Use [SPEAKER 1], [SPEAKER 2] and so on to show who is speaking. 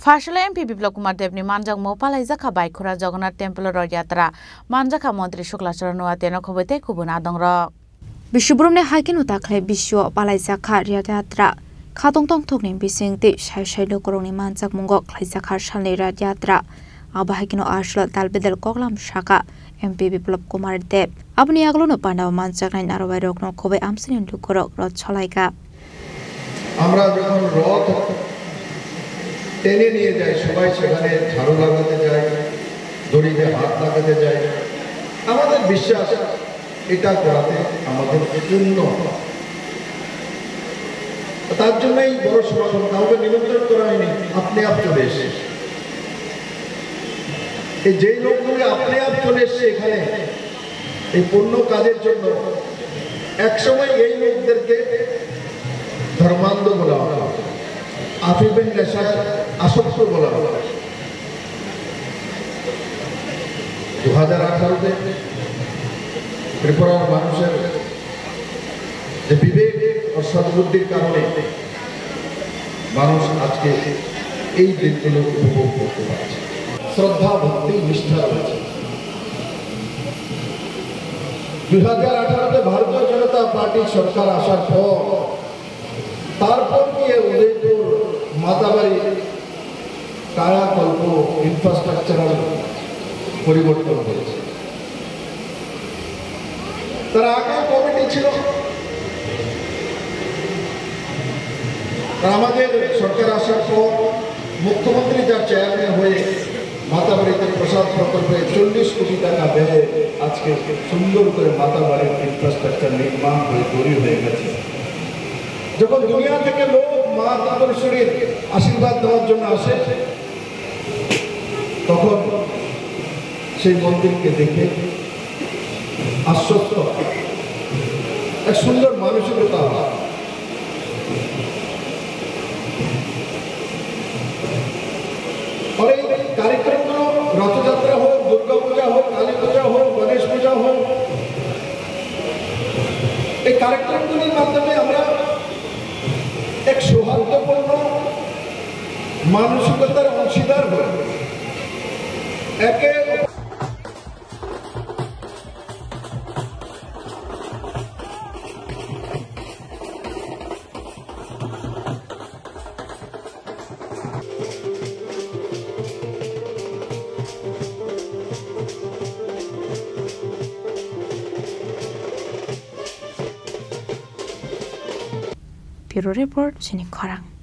[SPEAKER 1] ফার্সলে MP Biplab Kumar দেবনি মানজাক মোপালাই জাখা বাইখরা Jagannath temple যাত্রা মানজাখা মন্ত্রী শুক্লাচরণ নুয়াতেন খবৈতে খুবুন আদংর
[SPEAKER 2] বিশ্বব্রহ্মনে হাইকেন তাখলে বিশ্ব পালাই জাখা যাত্রা খাদং তং থকনি বিসিংতি সাই সাই লোকরংনি মানজাক মুঙ্গক খাইজাখা সালনি যাত্রা আবাহাইকিনো আরসল দালবেদেল কগলাম শাখা এমপি বিপ্লব কুমার দেব আপনি আগলনো পান্ডাও মানজাকনাই নারবাই রকন খবৈ আমসিন লুকরক রথ ছলাইকা
[SPEAKER 3] আমরা যখন রথ টেনে নিয়ে যাই সবাই সেখানে ঝাড়ু লাগাতে যায় দড়িতে হাত লাগাতে যায় আমাদের বিশ্বাস এটা করাতে আমাদের পূর্ণ তার জন্যই বড় সমাগম কাউকে নিমন্ত্রণ করা হয়নি আপনি আপ চলে এসে এই যে লোকগুলি আপনি আপ চলে এসছে এখানে এই পূর্ণ কাজের জন্য একসময় এই লোকদেরকে ধর্মান্ধ বলা হলো আফিফের নেশায় আসক্ত বলা হলো 2018-তে ত্রিপুরার মানুষের যে বিবেক ও সদ্বুদ্ধির কারণে মানুষ আজকে এই দিনগুলো উপভোগ করতে পারছে শ্রদ্ধা ভক্তি নিষ্ঠা রয়েছে 2018-তে ভারতীয় জনতা পার্টি সরকার আসার পর তারপর গিয়ে উদয়পুর মাতাবাড়ি কায়াকল্প ইনফ্রাস্ট্রাকচারাল পরিবর্তন হয়েছে তার আগে কমিটি ছিল আমাদের সরকার আসার পর মুখ্যমন্ত্রী যার চেয়ারম্যান হয়ে মাতাবাড়িতে প্রসাদ প্রকল্পে 40 কোটি টাকা ব্যয়ে আজকে সুন্দর করে মাতাবাড়ির ইনফ্রাস্ট্রাকচার নির্মাণ হয়ে তৈরি হয়ে গেছে যখন দুনিয়া থেকে লোক মা তারকেশ্বরীর আশীর্বাদ দেওয়ার জন্য আসে তখন সেই মন্দিরকে দেখে আশ্বস্ত এক সুন্দর মানসিকতা और এই कार्यक्रमগুলো রথযাত্রা হোক দুর্গা পূজা হোক কালী পূজা হোক গণেশ পূজা হোক এই कार्यक्रमগুলোর মাধ্যমে আমরা এক সৌহার্দ্যপূর্ণ মানসিকতার অংশীদার হই একে
[SPEAKER 2] Bureau Report, Sini Korang.